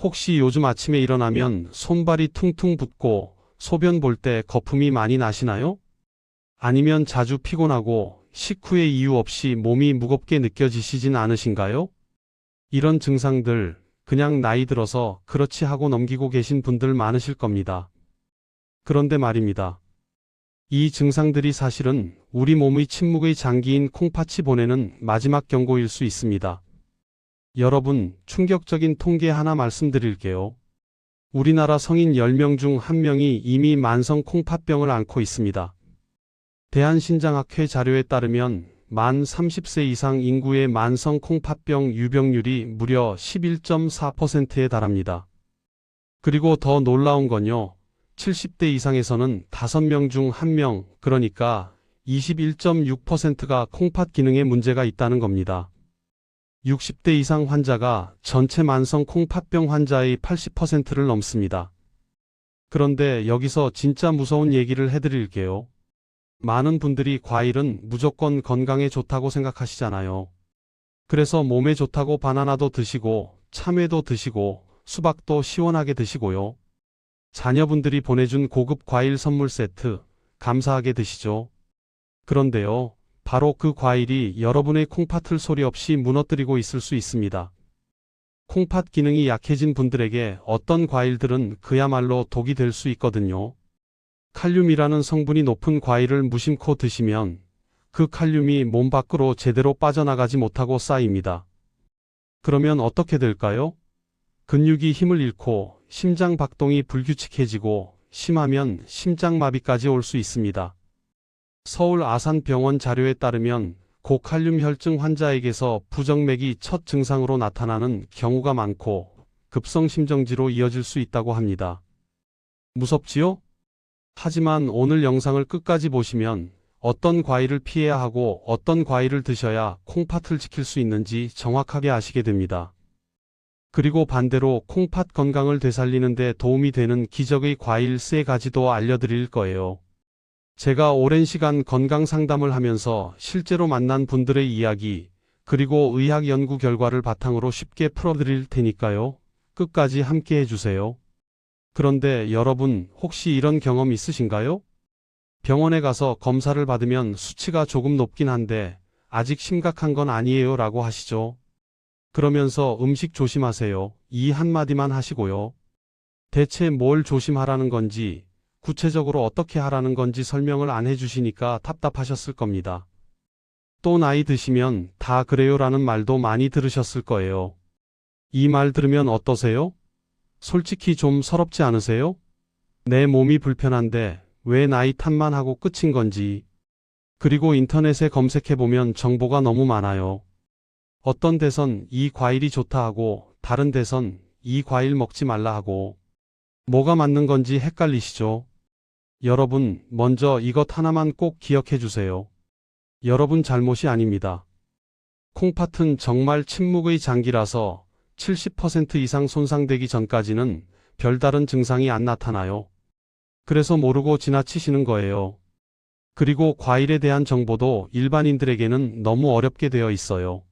혹시 요즘 아침에 일어나면 손발이 퉁퉁 붓고 소변 볼 때 거품이 많이 나시나요? 아니면 자주 피곤하고 식후에 이유 없이 몸이 무겁게 느껴지시진 않으신가요? 이런 증상들 그냥 나이 들어서 그렇지 하고 넘기고 계신 분들 많으실 겁니다. 그런데 말입니다. 이 증상들이 사실은 우리 몸의 침묵의 장기인 콩팥이 보내는 마지막 경고일 수 있습니다. 여러분, 충격적인 통계 하나 말씀드릴게요. 우리나라 성인 10명 중 1명이 이미 만성 콩팥병을 앓고 있습니다. 대한신장학회 자료에 따르면 만 30세 이상 인구의 만성 콩팥병 유병률이 무려 11.4%에 달합니다. 그리고 더 놀라운 건요. 70대 이상에서는 5명 중 1명, 그러니까 21.6%가 콩팥 기능에 문제가 있다는 겁니다. 60대 이상 환자가 전체 만성 콩팥병 환자의 80%를 넘습니다. 그런데 여기서 진짜 무서운 얘기를 해드릴게요. 많은 분들이 과일은 무조건 건강에 좋다고 생각하시잖아요. 그래서 몸에 좋다고 바나나도 드시고, 참외도 드시고, 수박도 시원하게 드시고요. 자녀분들이 보내준 고급 과일 선물 세트, 감사하게 드시죠. 그런데요, 바로 그 과일이 여러분의 콩팥을 소리 없이 무너뜨리고 있을 수 있습니다. 콩팥 기능이 약해진 분들에게 어떤 과일들은 그야말로 독이 될 수 있거든요. 칼륨이라는 성분이 높은 과일을 무심코 드시면 그 칼륨이 몸 밖으로 제대로 빠져나가지 못하고 쌓입니다. 그러면 어떻게 될까요? 근육이 힘을 잃고 심장 박동이 불규칙해지고 심하면 심장마비까지 올 수 있습니다. 서울 아산병원 자료에 따르면 고칼륨 혈증 환자에게서 부정맥이 첫 증상으로 나타나는 경우가 많고 급성심정지로 이어질 수 있다고 합니다. 무섭지요? 하지만 오늘 영상을 끝까지 보시면 어떤 과일을 피해야 하고 어떤 과일을 드셔야 콩팥을 지킬 수 있는지 정확하게 아시게 됩니다. 그리고 반대로 콩팥 건강을 되살리는 데 도움이 되는 기적의 과일 3가지도 알려드릴 거예요. 제가 오랜 시간 건강 상담을 하면서 실제로 만난 분들의 이야기, 그리고 의학 연구 결과를 바탕으로 쉽게 풀어드릴 테니까요. 끝까지 함께 해주세요. 그런데 여러분, 혹시 이런 경험 있으신가요? 병원에 가서 검사를 받으면 수치가 조금 높긴 한데 아직 심각한 건 아니에요 라고 하시죠. 그러면서 음식 조심하세요. 이 한마디만 하시고요. 대체 뭘 조심하라는 건지, 구체적으로 어떻게 하라는 건지 설명을 안 해주시니까 답답하셨을 겁니다. 또 나이 드시면 다 그래요라는 말도 많이 들으셨을 거예요. 이 말 들으면 어떠세요? 솔직히 좀 서럽지 않으세요? 내 몸이 불편한데 왜 나이 탓만 하고 끝인 건지. 그리고 인터넷에 검색해보면 정보가 너무 많아요. 어떤 데선 이 과일이 좋다 하고 다른 데선 이 과일 먹지 말라 하고 뭐가 맞는 건지 헷갈리시죠? 여러분, 먼저 이것 하나만 꼭 기억해 주세요. 여러분 잘못이 아닙니다. 콩팥은 정말 침묵의 장기라서 70% 이상 손상되기 전까지는 별다른 증상이 안 나타나요. 그래서 모르고 지나치시는 거예요. 그리고 과일에 대한 정보도 일반인들에게는 너무 어렵게 되어 있어요.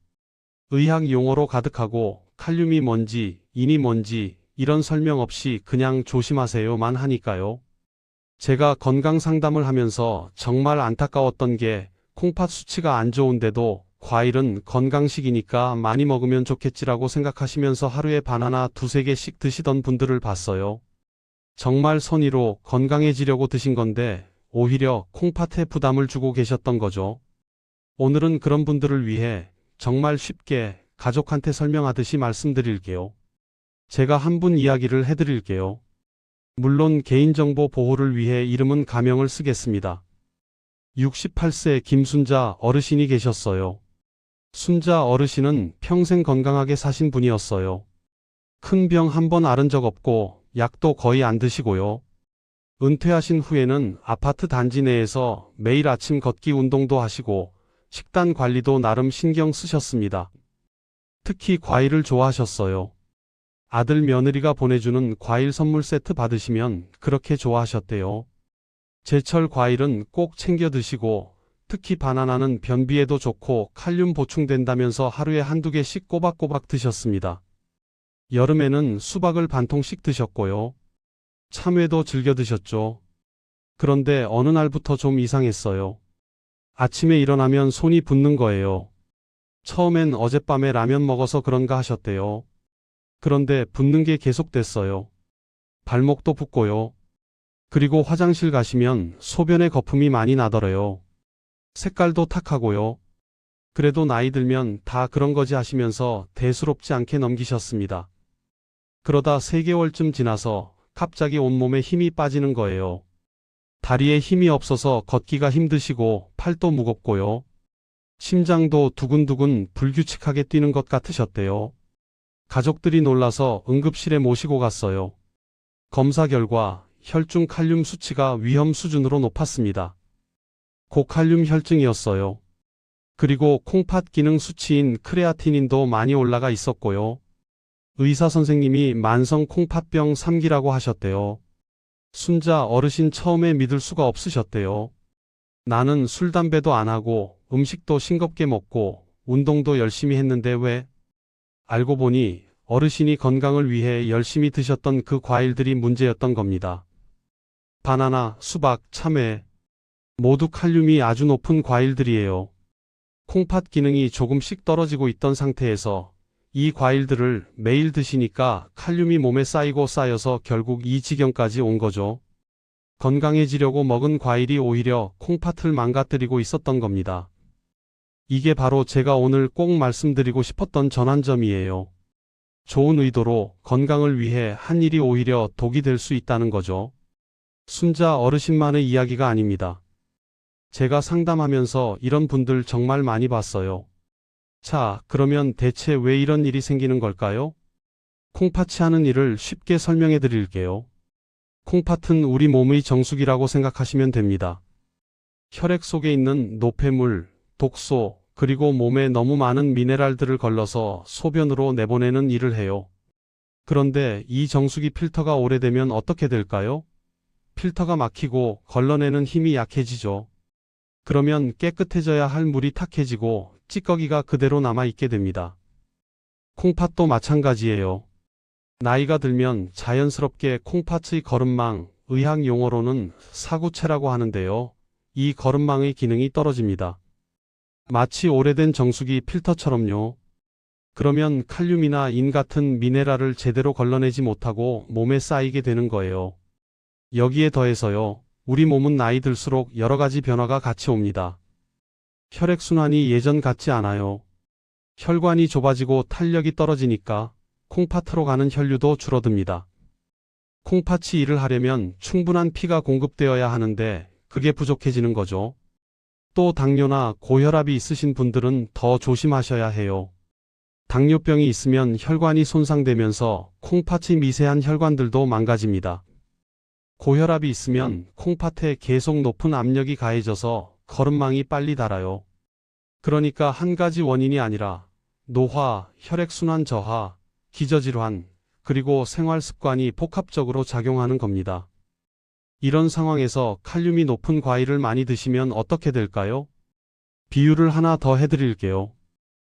의학 용어로 가득하고 칼륨이 뭔지, 인이 뭔지 이런 설명 없이 그냥 조심하세요만 하니까요. 제가 건강 상담을 하면서 정말 안타까웠던 게 콩팥 수치가 안 좋은데도 과일은 건강식이니까 많이 먹으면 좋겠지라고 생각하시면서 하루에 바나나 2~3개씩 드시던 분들을 봤어요. 정말 선의로 건강해지려고 드신 건데 오히려 콩팥에 부담을 주고 계셨던 거죠. 오늘은 그런 분들을 위해 정말 쉽게 가족한테 설명하듯이 말씀드릴게요. 제가 한 분 이야기를 해드릴게요. 물론 개인정보 보호를 위해 이름은 가명을 쓰겠습니다. 68세 김순자 어르신이 계셨어요. 순자 어르신은 평생 건강하게 사신 분이었어요. 큰 병 한 번 앓은 적 없고 약도 거의 안 드시고요. 은퇴하신 후에는 아파트 단지 내에서 매일 아침 걷기 운동도 하시고 식단 관리도 나름 신경 쓰셨습니다. 특히 과일을 좋아하셨어요. 아들 며느리가 보내주는 과일 선물 세트 받으시면 그렇게 좋아하셨대요. 제철 과일은 꼭 챙겨 드시고 특히 바나나는 변비에도 좋고 칼륨 보충된다면서 하루에 1~2개씩 꼬박꼬박 드셨습니다. 여름에는 수박을 반 통씩 드셨고요. 참외도 즐겨 드셨죠. 그런데 어느 날부터 좀 이상했어요. 아침에 일어나면 손이 붓는 거예요. 처음엔 어젯밤에 라면 먹어서 그런가 하셨대요. 그런데 붓는 게 계속됐어요. 발목도 붓고요. 그리고 화장실 가시면 소변에 거품이 많이 나더래요. 색깔도 탁하고요. 그래도 나이 들면 다 그런 거지 하시면서 대수롭지 않게 넘기셨습니다. 그러다 3개월쯤 지나서 갑자기 온몸에 힘이 빠지는 거예요. 다리에 힘이 없어서 걷기가 힘드시고 팔도 무겁고요. 심장도 두근두근 불규칙하게 뛰는 것 같으셨대요. 가족들이 놀라서 응급실에 모시고 갔어요. 검사 결과 혈중 칼륨 수치가 위험 수준으로 높았습니다. 고칼륨 혈증이었어요. 그리고 콩팥 기능 수치인 크레아티닌도 많이 올라가 있었고요. 의사 선생님이 만성 콩팥병 3기라고 하셨대요. 순자 어르신 처음에 믿을 수가 없으셨대요. 나는 술 담배도 안 하고 음식도 싱겁게 먹고 운동도 열심히 했는데 왜? 알고 보니 어르신이 건강을 위해 열심히 드셨던 그 과일들이 문제였던 겁니다. 바나나, 수박, 참외 모두 칼륨이 아주 높은 과일들이에요. 콩팥 기능이 조금씩 떨어지고 있던 상태에서 이 과일들을 매일 드시니까 칼륨이 몸에 쌓이고 쌓여서 결국 이 지경까지 온 거죠. 건강해지려고 먹은 과일이 오히려 콩팥을 망가뜨리고 있었던 겁니다. 이게 바로 제가 오늘 꼭 말씀드리고 싶었던 전환점이에요. 좋은 의도로 건강을 위해 한 일이 오히려 독이 될 수 있다는 거죠. 순자 어르신만의 이야기가 아닙니다. 제가 상담하면서 이런 분들 정말 많이 봤어요. 자, 그러면 대체 왜 이런 일이 생기는 걸까요? 콩팥이 하는 일을 쉽게 설명해 드릴게요. 콩팥은 우리 몸의 정수기라고 생각하시면 됩니다. 혈액 속에 있는 노폐물, 독소, 그리고 몸에 너무 많은 미네랄들을 걸러서 소변으로 내보내는 일을 해요. 그런데 이 정수기 필터가 오래되면 어떻게 될까요? 필터가 막히고 걸러내는 힘이 약해지죠. 그러면 깨끗해져야 할 물이 탁해지고 찌꺼기가 그대로 남아있게 됩니다. 콩팥도 마찬가지예요. 나이가 들면 자연스럽게 콩팥의 거름망, 의학 용어로는 사구체라고 하는데요. 이 거름망의 기능이 떨어집니다. 마치 오래된 정수기 필터처럼요. 그러면 칼륨이나 인 같은 미네랄을 제대로 걸러내지 못하고 몸에 쌓이게 되는 거예요. 여기에 더해서요. 우리 몸은 나이 들수록 여러 가지 변화가 같이 옵니다. 혈액순환이 예전 같지 않아요. 혈관이 좁아지고 탄력이 떨어지니까 콩팥으로 가는 혈류도 줄어듭니다. 콩팥이 일을 하려면 충분한 피가 공급되어야 하는데 그게 부족해지는 거죠. 또 당뇨나 고혈압이 있으신 분들은 더 조심하셔야 해요. 당뇨병이 있으면 혈관이 손상되면서 콩팥의 미세한 혈관들도 망가집니다. 고혈압이 있으면 콩팥에 계속 높은 압력이 가해져서 거름망이 빨리 닳아요. 그러니까 한 가지 원인이 아니라 노화, 혈액순환 저하, 기저질환, 그리고 생활습관이 복합적으로 작용하는 겁니다. 이런 상황에서 칼륨이 높은 과일을 많이 드시면 어떻게 될까요? 비유를 하나 더 해드릴게요.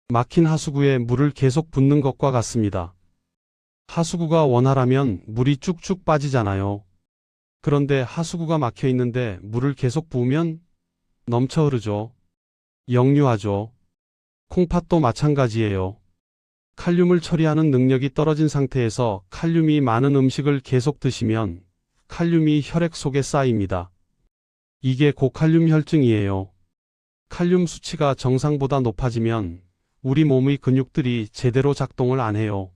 막힌 하수구에 물을 계속 붓는 것과 같습니다. 하수구가 원활하면 물이 쭉쭉 빠지잖아요. 그런데 하수구가 막혀 있는데 물을 계속 부으면 넘쳐 흐르죠. 역류하죠. 콩팥도 마찬가지예요. 칼륨을 처리하는 능력이 떨어진 상태에서 칼륨이 많은 음식을 계속 드시면 칼륨이 혈액 속에 쌓입니다. 이게 고칼륨 혈증이에요. 칼륨 수치가 정상보다 높아지면 우리 몸의 근육들이 제대로 작동을 안 해요.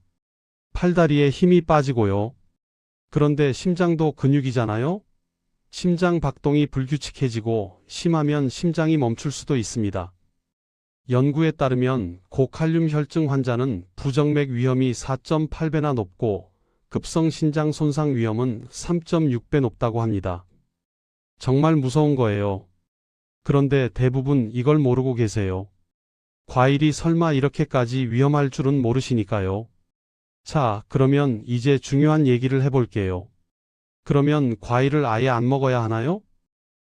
팔다리에 힘이 빠지고요. 그런데 심장도 근육이잖아요? 심장 박동이 불규칙해지고 심하면 심장이 멈출 수도 있습니다. 연구에 따르면 고칼륨 혈증 환자는 부정맥 위험이 4.8배나 높고 급성 신장 손상 위험은 3.6배 높다고 합니다. 정말 무서운 거예요. 그런데 대부분 이걸 모르고 계세요. 과일이 설마 이렇게까지 위험할 줄은 모르시니까요. 자, 그러면 이제 중요한 얘기를 해볼게요. 그러면 과일을 아예 안 먹어야 하나요?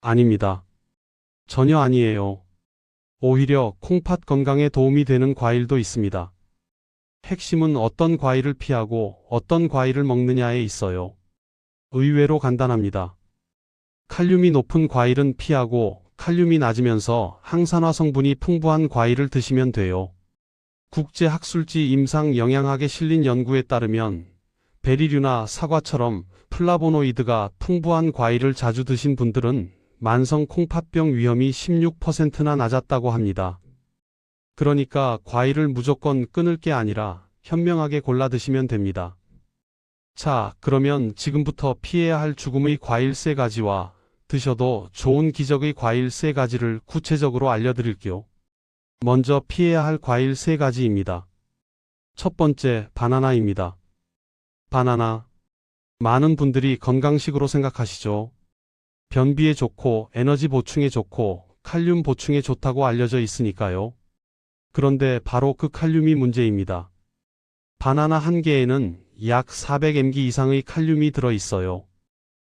아닙니다. 전혀 아니에요. 오히려 콩팥 건강에 도움이 되는 과일도 있습니다. 핵심은 어떤 과일을 피하고 어떤 과일을 먹느냐에 있어요. 의외로 간단합니다. 칼륨이 높은 과일은 피하고 칼륨이 낮으면서 항산화 성분이 풍부한 과일을 드시면 돼요. 국제학술지 임상영양학에 실린 연구에 따르면 베리류나 사과처럼 플라보노이드가 풍부한 과일을 자주 드신 분들은 만성 콩팥병 위험이 16%나 낮았다고 합니다. 그러니까 과일을 무조건 끊을 게 아니라 현명하게 골라 드시면 됩니다. 자, 그러면 지금부터 피해야 할 죽음의 과일 3가지와 드셔도 좋은 기적의 과일 3가지를 구체적으로 알려드릴게요. 먼저 피해야 할 과일 3가지입니다. 첫 번째, 바나나입니다. 바나나. 많은 분들이 건강식으로 생각하시죠. 변비에 좋고 에너지 보충에 좋고 칼륨 보충에 좋다고 알려져 있으니까요. 그런데 바로 그 칼륨이 문제입니다. 바나나 한 개에는 약 400mg 이상의 칼륨이 들어있어요.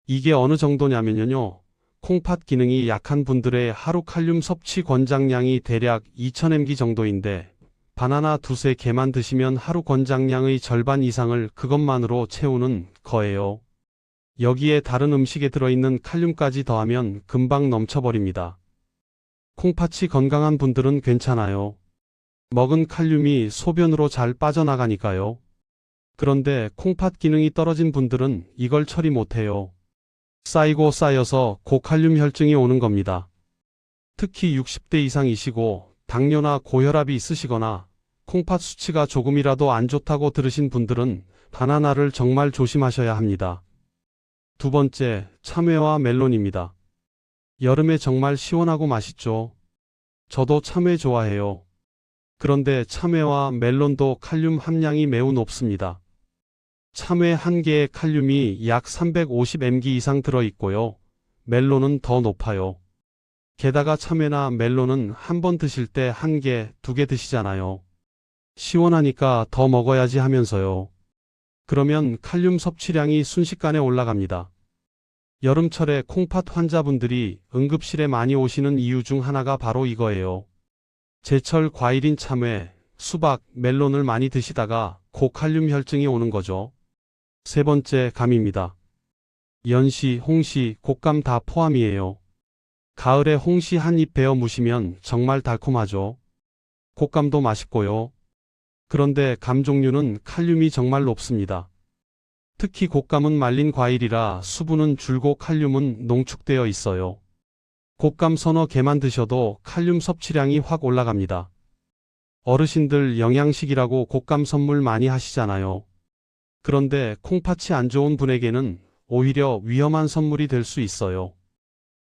이게 어느 정도냐면요. 콩팥 기능이 약한 분들의 하루 칼륨 섭취 권장량이 대략 2000mg 정도인데 바나나 두세 개만 드시면 하루 권장량의 절반 이상을 그것만으로 채우는 거예요. 여기에 다른 음식에 들어있는 칼륨까지 더하면 금방 넘쳐버립니다. 콩팥이 건강한 분들은 괜찮아요. 먹은 칼륨이 소변으로 잘 빠져나가니까요. 그런데 콩팥 기능이 떨어진 분들은 이걸 처리 못해요. 쌓이고 쌓여서 고칼륨 혈증이 오는 겁니다. 특히 60대 이상이시고 당뇨나 고혈압이 있으시거나 콩팥 수치가 조금이라도 안 좋다고 들으신 분들은 바나나를 정말 조심하셔야 합니다. 두 번째, 참외와 멜론입니다. 여름에 정말 시원하고 맛있죠. 저도 참외 좋아해요. 그런데 참외와 멜론도 칼륨 함량이 매우 높습니다. 참외 한 개에 칼륨이 약 350mg 이상 들어있고요. 멜론은 더 높아요. 게다가 참외나 멜론은 한 번 드실 때 한 개, 2개 드시잖아요. 시원하니까 더 먹어야지 하면서요. 그러면 칼륨 섭취량이 순식간에 올라갑니다. 여름철에 콩팥 환자분들이 응급실에 많이 오시는 이유 중 하나가 바로 이거예요. 제철 과일인 참외, 수박, 멜론을 많이 드시다가 고칼륨 혈증이 오는 거죠. 세 번째, 감입니다. 연시, 홍시, 곶감 다 포함이에요. 가을에 홍시 한 입 베어 무시면 정말 달콤하죠. 곶감도 맛있고요. 그런데 감 종류는 칼륨이 정말 높습니다. 특히 곶감은 말린 과일이라 수분은 줄고 칼륨은 농축되어 있어요. 곶감 서너 개만 드셔도 칼륨 섭취량이 확 올라갑니다. 어르신들 영양식이라고 곶감 선물 많이 하시잖아요. 그런데 콩팥이 안 좋은 분에게는 오히려 위험한 선물이 될 수 있어요.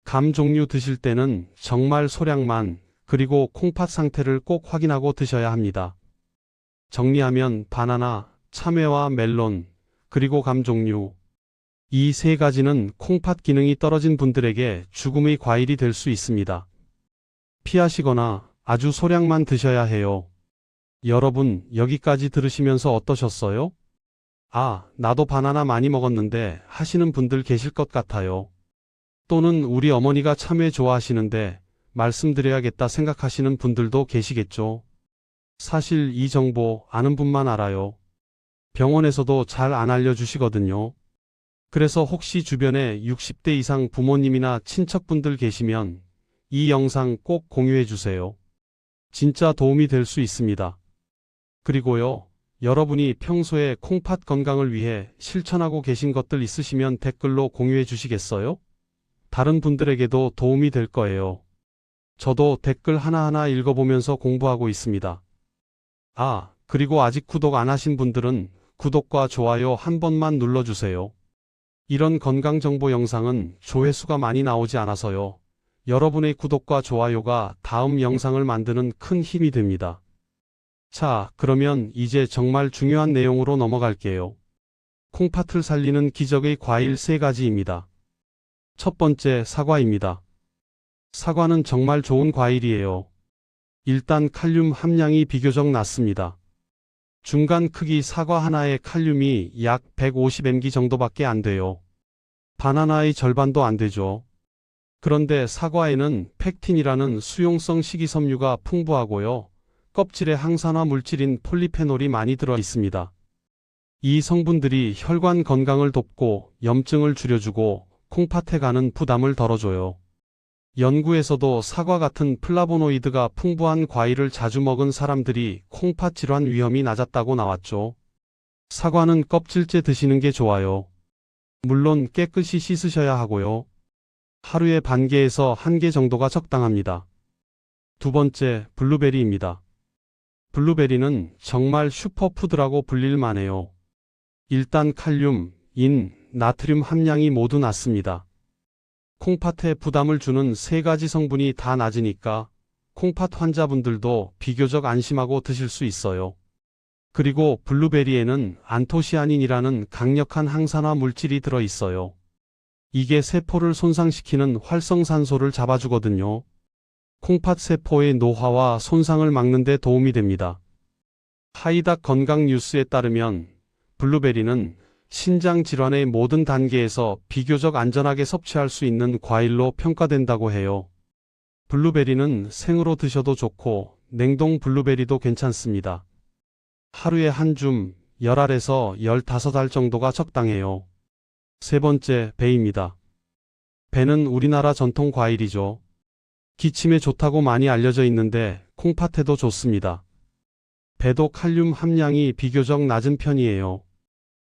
감 종류 드실 때는 정말 소량만, 그리고 콩팥 상태를 꼭 확인하고 드셔야 합니다. 정리하면 바나나, 참외와 멜론, 그리고 감 종류. 이 3가지는 콩팥 기능이 떨어진 분들에게 죽음의 과일이 될 수 있습니다. 피하시거나 아주 소량만 드셔야 해요. 여러분, 여기까지 들으시면서 어떠셨어요? 아, 나도 바나나 많이 먹었는데 하시는 분들 계실 것 같아요. 또는 우리 어머니가 참외 좋아하시는데 말씀드려야겠다 생각하시는 분들도 계시겠죠. 사실 이 정보 아는 분만 알아요. 병원에서도 잘 안 알려주시거든요. 그래서 혹시 주변에 60대 이상 부모님이나 친척분들 계시면 이 영상 꼭 공유해 주세요. 진짜 도움이 될 수 있습니다. 그리고요, 여러분이 평소에 콩팥 건강을 위해 실천하고 계신 것들 있으시면 댓글로 공유해 주시겠어요? 다른 분들에게도 도움이 될 거예요. 저도 댓글 하나하나 읽어보면서 공부하고 있습니다. 아, 그리고 아직 구독 안 하신 분들은 구독과 좋아요 한 번만 눌러주세요. 이런 건강정보 영상은 조회수가 많이 나오지 않아서요. 여러분의 구독과 좋아요가 다음 영상을 만드는 큰 힘이 됩니다. 자, 그러면 이제 정말 중요한 내용으로 넘어갈게요. 콩팥을 살리는 기적의 과일 3가지입니다. 첫 번째, 사과입니다. 사과는 정말 좋은 과일이에요. 일단 칼륨 함량이 비교적 낮습니다. 중간 크기 사과 하나의 칼륨이 약 150mg 정도밖에 안 돼요. 바나나의 절반도 안 되죠. 그런데 사과에는 펙틴이라는 수용성 식이섬유가 풍부하고요. 껍질에 항산화 물질인 폴리페놀이 많이 들어 있습니다. 이 성분들이 혈관 건강을 돕고 염증을 줄여주고 콩팥에 가는 부담을 덜어줘요. 연구에서도 사과 같은 플라보노이드가 풍부한 과일을 자주 먹은 사람들이 콩팥 질환 위험이 낮았다고 나왔죠. 사과는 껍질째 드시는 게 좋아요. 물론 깨끗이 씻으셔야 하고요. 하루에 반 개에서 1개 정도가 적당합니다. 두 번째, 블루베리입니다. 블루베리는 정말 슈퍼푸드라고 불릴 만해요. 일단 칼륨, 인, 나트륨 함량이 모두 낮습니다. 콩팥에 부담을 주는 3가지 성분이 다 낮으니까 콩팥 환자분들도 비교적 안심하고 드실 수 있어요. 그리고 블루베리에는 안토시아닌이라는 강력한 항산화 물질이 들어 있어요. 이게 세포를 손상시키는 활성산소를 잡아주거든요. 콩팥 세포의 노화와 손상을 막는 데 도움이 됩니다. 하이닥 건강 뉴스에 따르면 블루베리는 신장 질환의 모든 단계에서 비교적 안전하게 섭취할 수 있는 과일로 평가된다고 해요. 블루베리는 생으로 드셔도 좋고 냉동 블루베리도 괜찮습니다. 하루에 한 줌, 10알에서 15알 정도가 적당해요. 세 번째, 배입니다. 배는 우리나라 전통 과일이죠. 기침에 좋다고 많이 알려져 있는데 콩팥에도 좋습니다. 배도 칼륨 함량이 비교적 낮은 편이에요.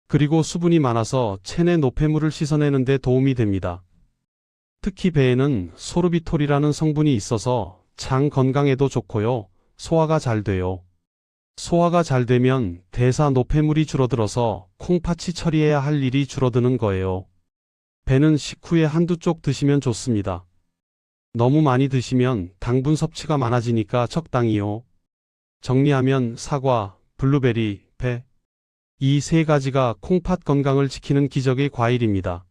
그리고 수분이 많아서 체내 노폐물을 씻어내는 데 도움이 됩니다. 특히 배에는 소르비톨이라는 성분이 있어서 장 건강에도 좋고요. 소화가 잘 돼요. 소화가 잘 되면 대사 노폐물이 줄어들어서 콩팥이 처리해야 할 일이 줄어드는 거예요. 배는 식후에 한두 쪽 드시면 좋습니다. 너무 많이 드시면 당분 섭취가 많아지니까 적당히요. 정리하면 사과, 블루베리, 배. 이 3가지가 콩팥 건강을 지키는 기적의 과일입니다.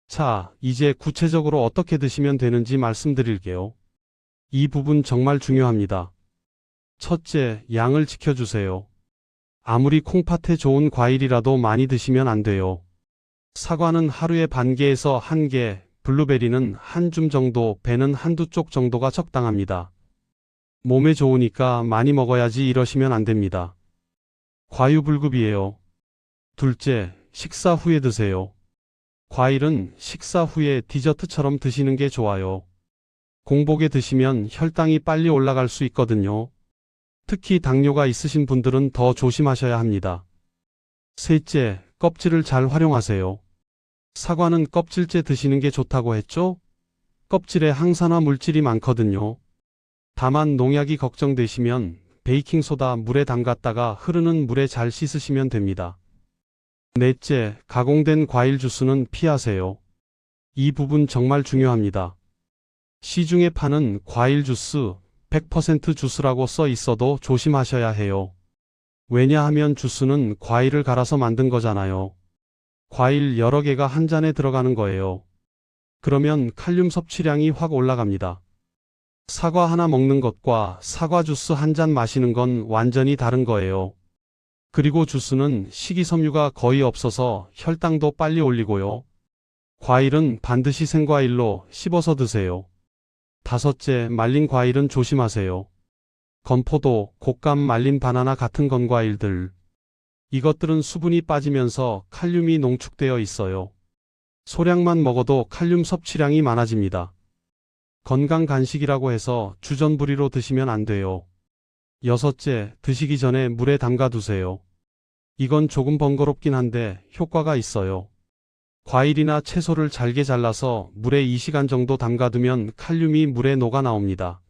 자, 이제 구체적으로 어떻게 드시면 되는지 말씀드릴게요. 이 부분 정말 중요합니다. 첫째, 양을 지켜주세요. 아무리 콩팥에 좋은 과일이라도 많이 드시면 안 돼요. 사과는 하루에 반 개에서 1개, 블루베리는 한 줌 정도, 배는 한두 쪽 정도가 적당합니다. 몸에 좋으니까 많이 먹어야지 이러시면 안 됩니다. 과유불급이에요. 둘째, 식사 후에 드세요. 과일은 식사 후에 디저트처럼 드시는 게 좋아요. 공복에 드시면 혈당이 빨리 올라갈 수 있거든요. 특히 당뇨가 있으신 분들은 더 조심하셔야 합니다. 셋째, 껍질을 잘 활용하세요. 사과는 껍질째 드시는 게 좋다고 했죠? 껍질에 항산화 물질이 많거든요. 다만 농약이 걱정되시면 베이킹소다 물에 담갔다가 흐르는 물에 잘 씻으시면 됩니다. 넷째, 가공된 과일 주스는 피하세요. 이 부분 정말 중요합니다. 시중에 파는 과일 주스 100% 주스라고 써 있어도 조심하셔야 해요. 왜냐하면 주스는 과일을 갈아서 만든 거잖아요. 과일 여러 개가 한 잔에 들어가는 거예요. 그러면 칼륨 섭취량이 확 올라갑니다. 사과 하나 먹는 것과 사과 주스 한 잔 마시는 건 완전히 다른 거예요. 그리고 주스는 식이섬유가 거의 없어서 혈당도 빨리 올리고요. 과일은 반드시 생과일로 씹어서 드세요. 다섯째, 말린 과일은 조심하세요. 건포도, 곶감, 말린 바나나 같은 건과일들. 이것들은 수분이 빠지면서 칼륨이 농축되어 있어요. 소량만 먹어도 칼륨 섭취량이 많아집니다. 건강 간식이라고 해서 주전부리로 드시면 안 돼요. 여섯째, 드시기 전에 물에 담가 두세요. 이건 조금 번거롭긴 한데 효과가 있어요. 과일이나 채소를 잘게 잘라서 물에 2시간 정도 담가두면 칼륨이 물에 녹아 나옵니다.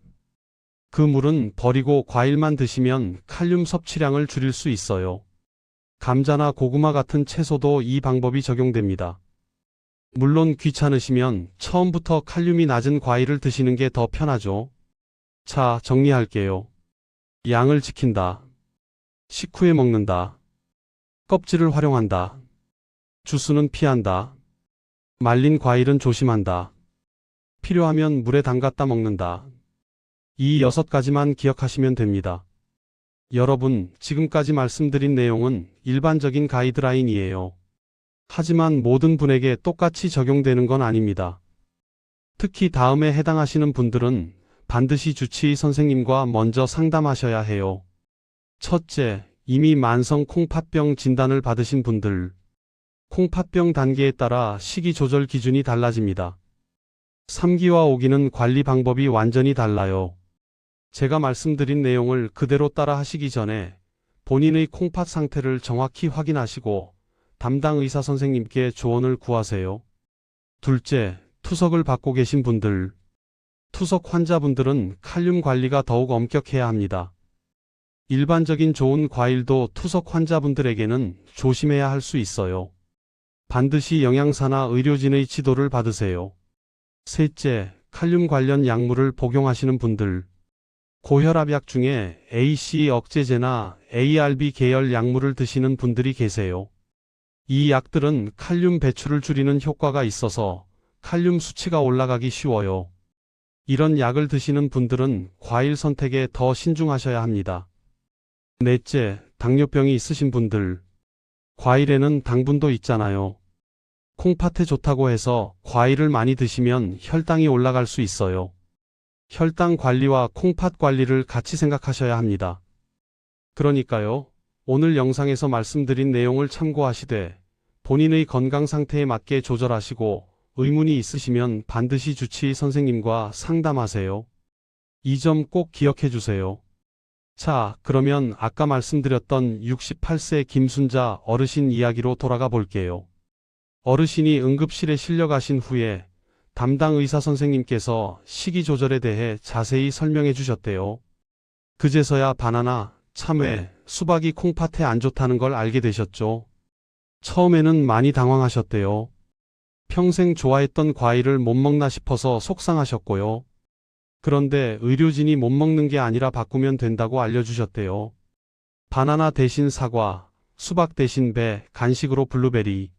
그 물은 버리고 과일만 드시면 칼륨 섭취량을 줄일 수 있어요. 감자나 고구마 같은 채소도 이 방법이 적용됩니다. 물론 귀찮으시면 처음부터 칼륨이 낮은 과일을 드시는 게 더 편하죠. 자, 정리할게요. 양을 지킨다. 식후에 먹는다. 껍질을 활용한다. 주스는 피한다. 말린 과일은 조심한다. 필요하면 물에 담갔다 먹는다. 이 6가지만 기억하시면 됩니다. 여러분, 지금까지 말씀드린 내용은 일반적인 가이드라인이에요. 하지만 모든 분에게 똑같이 적용되는 건 아닙니다. 특히 다음에 해당하시는 분들은 반드시 주치의 선생님과 먼저 상담하셔야 해요. 첫째, 이미 만성 콩팥병 진단을 받으신 분들. 콩팥병 단계에 따라 식이 조절 기준이 달라집니다. 3기와 5기는 관리 방법이 완전히 달라요. 제가 말씀드린 내용을 그대로 따라 하시기 전에 본인의 콩팥 상태를 정확히 확인하시고 담당 의사 선생님께 조언을 구하세요. 둘째, 투석을 받고 계신 분들. 투석 환자분들은 칼륨 관리가 더욱 엄격해야 합니다. 일반적인 좋은 과일도 투석 환자분들에게는 조심해야 할 수 있어요. 반드시 영양사나 의료진의 지도를 받으세요. 셋째, 칼륨 관련 약물을 복용하시는 분들. 고혈압약 중에 AC 억제제나 ARB 계열 약물을 드시는 분들이 계세요. 이 약들은 칼륨 배출을 줄이는 효과가 있어서 칼륨 수치가 올라가기 쉬워요. 이런 약을 드시는 분들은 과일 선택에 더 신중하셔야 합니다. 넷째, 당뇨병이 있으신 분들. 과일에는 당분도 있잖아요. 콩팥에 좋다고 해서 과일을 많이 드시면 혈당이 올라갈 수 있어요. 혈당 관리와 콩팥 관리를 같이 생각하셔야 합니다. 그러니까요, 오늘 영상에서 말씀드린 내용을 참고하시되 본인의 건강 상태에 맞게 조절하시고 의문이 있으시면 반드시 주치의 선생님과 상담하세요. 이 점 꼭 기억해 주세요. 자, 그러면 아까 말씀드렸던 68세 김순자 어르신 이야기로 돌아가 볼게요. 어르신이 응급실에 실려가신 후에 담당 의사 선생님께서 식이 조절에 대해 자세히 설명해 주셨대요. 그제서야 바나나, 참외, 수박이 콩팥에 안 좋다는 걸 알게 되셨죠. 처음에는 많이 당황하셨대요. 평생 좋아했던 과일을 못 먹나 싶어서 속상하셨고요. 그런데 의료진이 못 먹는 게 아니라 바꾸면 된다고 알려주셨대요. 바나나 대신 사과, 수박 대신 배, 간식으로 블루베리.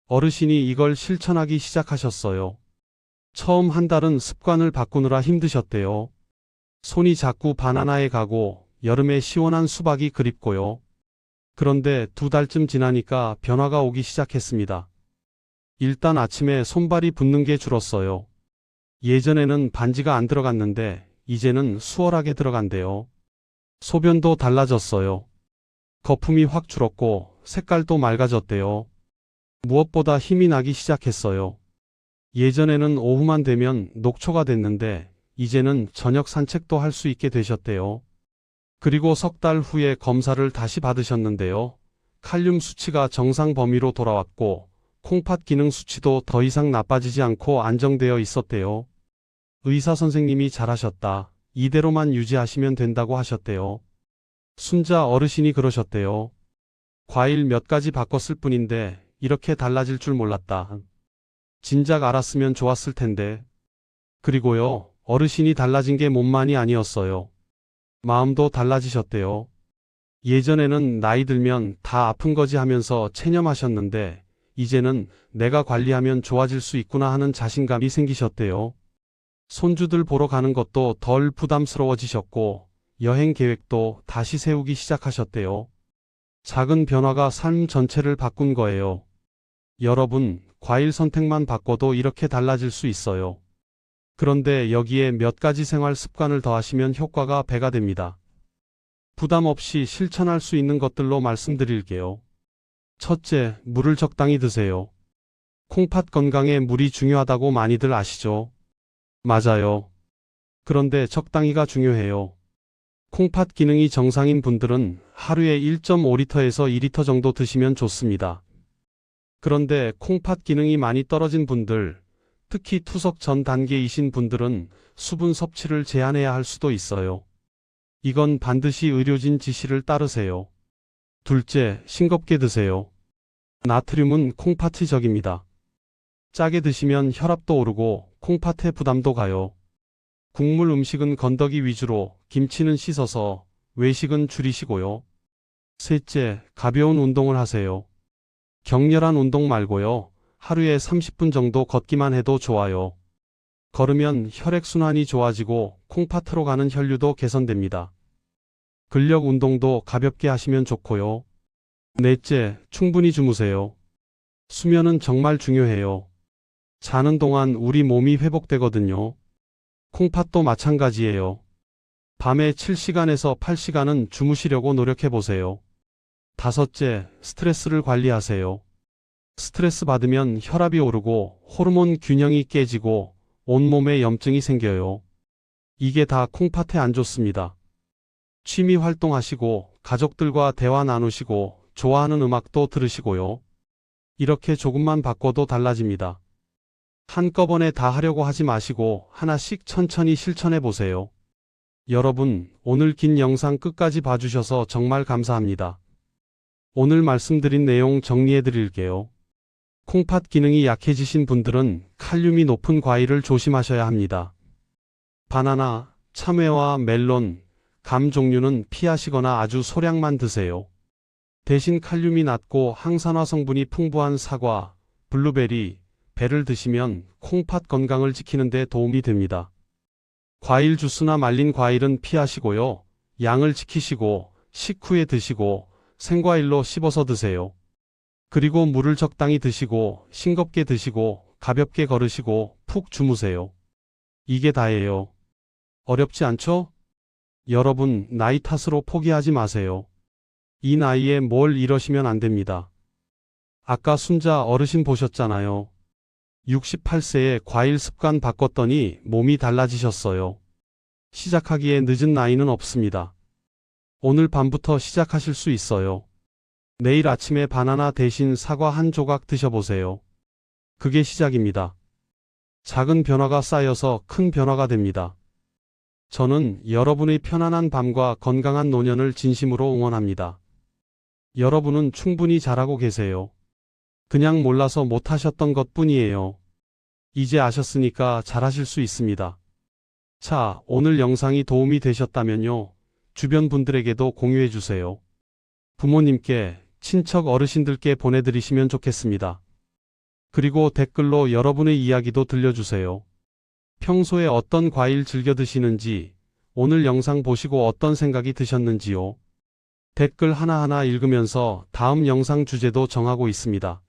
어르신이 이걸 실천하기 시작하셨어요. 처음 한 달은 습관을 바꾸느라 힘드셨대요. 손이 자꾸 바나나에 가고 여름에 시원한 수박이 그립고요. 그런데 2달쯤 지나니까 변화가 오기 시작했습니다. 일단 아침에 손발이 붓는 게 줄었어요. 예전에는 반지가 안 들어갔는데 이제는 수월하게 들어간대요. 소변도 달라졌어요. 거품이 확 줄었고 색깔도 맑아졌대요. 무엇보다 힘이 나기 시작했어요. 예전에는 오후만 되면 녹초가 됐는데 이제는 저녁 산책도 할 수 있게 되셨대요. 그리고 3달 후에 검사를 다시 받으셨는데요. 칼륨 수치가 정상 범위로 돌아왔고 콩팥 기능 수치도 더 이상 나빠지지 않고 안정되어 있었대요. 의사 선생님이 잘하셨다. 이대로만 유지하시면 된다고 하셨대요. 순자 어르신이 그러셨대요. 과일 몇 가지 바꿨을 뿐인데 이렇게 달라질 줄 몰랐다. 진작 알았으면 좋았을 텐데. 그리고요, 어르신이 달라진 게 몸만이 아니었어요. 마음도 달라지셨대요. 예전에는 나이 들면 다 아픈 거지 하면서 체념하셨는데 이제는 내가 관리하면 좋아질 수 있구나 하는 자신감이 생기셨대요. 손주들 보러 가는 것도 덜 부담스러워지셨고 여행 계획도 다시 세우기 시작하셨대요. 작은 변화가 삶 전체를 바꾼 거예요. 여러분, 과일 선택만 바꿔도 이렇게 달라질 수 있어요. 그런데 여기에 몇 가지 생활 습관을 더하시면 효과가 배가 됩니다. 부담 없이 실천할 수 있는 것들로 말씀드릴게요. 첫째, 물을 적당히 드세요. 콩팥 건강에 물이 중요하다고 많이들 아시죠? 맞아요. 그런데 적당히가 중요해요. 콩팥 기능이 정상인 분들은 하루에 1.5리터에서 2리터 정도 드시면 좋습니다. 그런데 콩팥 기능이 많이 떨어진 분들, 특히 투석 전 단계이신 분들은 수분 섭취를 제한해야 할 수도 있어요. 이건 반드시 의료진 지시를 따르세요. 둘째, 싱겁게 드세요. 나트륨은 콩팥의 적입니다. 짜게 드시면 혈압도 오르고 콩팥에 부담도 가요. 국물 음식은 건더기 위주로, 김치는 씻어서, 외식은 줄이시고요. 셋째, 가벼운 운동을 하세요. 격렬한 운동 말고요. 하루에 30분 정도 걷기만 해도 좋아요. 걸으면 혈액순환이 좋아지고 콩팥으로 가는 혈류도 개선됩니다. 근력 운동도 가볍게 하시면 좋고요. 넷째, 충분히 주무세요. 수면은 정말 중요해요. 자는 동안 우리 몸이 회복되거든요. 콩팥도 마찬가지예요. 밤에 7시간에서 8시간은 주무시려고 노력해 보세요. 다섯째, 스트레스를 관리하세요. 스트레스 받으면 혈압이 오르고 호르몬 균형이 깨지고 온몸에 염증이 생겨요. 이게 다 콩팥에 안 좋습니다. 취미 활동하시고 가족들과 대화 나누시고 좋아하는 음악도 들으시고요. 이렇게 조금만 바꿔도 달라집니다. 한꺼번에 다 하려고 하지 마시고 하나씩 천천히 실천해 보세요. 여러분, 오늘 긴 영상 끝까지 봐주셔서 정말 감사합니다. 오늘 말씀드린 내용 정리해 드릴게요. 콩팥 기능이 약해지신 분들은 칼륨이 높은 과일을 조심하셔야 합니다. 바나나, 참외와 멜론, 감 종류는 피하시거나 아주 소량만 드세요. 대신 칼륨이 낮고 항산화 성분이 풍부한 사과, 블루베리, 배를 드시면 콩팥 건강을 지키는 데 도움이 됩니다. 과일 주스나 말린 과일은 피하시고요. 양을 지키시고 식후에 드시고 생과일로 씹어서 드세요. 그리고 물을 적당히 드시고 싱겁게 드시고 가볍게 걸으시고 푹 주무세요. 이게 다예요. 어렵지 않죠? 여러분, 나이 탓으로 포기하지 마세요. 이 나이에 뭘 이러시면 안 됩니다. 아까 순자 어르신 보셨잖아요. 68세에 과일 습관 바꿨더니 몸이 달라지셨어요. 시작하기에 늦은 나이는 없습니다. 오늘 밤부터 시작하실 수 있어요. 내일 아침에 바나나 대신 사과 한 조각 드셔보세요. 그게 시작입니다. 작은 변화가 쌓여서 큰 변화가 됩니다. 저는 여러분의 편안한 밤과 건강한 노년을 진심으로 응원합니다. 여러분은 충분히 잘하고 계세요. 그냥 몰라서 못하셨던 것 뿐이에요. 이제 아셨으니까 잘하실 수 있습니다. 자, 오늘 영상이 도움이 되셨다면요. 주변 분들에게도 공유해 주세요. 부모님께, 친척 어르신들께 보내드리시면 좋겠습니다. 그리고 댓글로 여러분의 이야기도 들려주세요. 평소에 어떤 과일 즐겨 드시는지, 오늘 영상 보시고 어떤 생각이 드셨는지요. 댓글 하나하나 읽으면서 다음 영상 주제도 정하고 있습니다.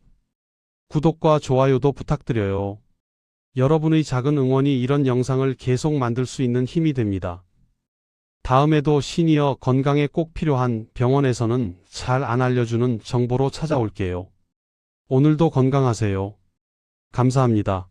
구독과 좋아요도 부탁드려요. 여러분의 작은 응원이 이런 영상을 계속 만들 수 있는 힘이 됩니다. 다음에도 시니어 건강에 꼭 필요한 병원에서는 잘 안 알려주는 정보로 찾아올게요. 오늘도 건강하세요. 감사합니다.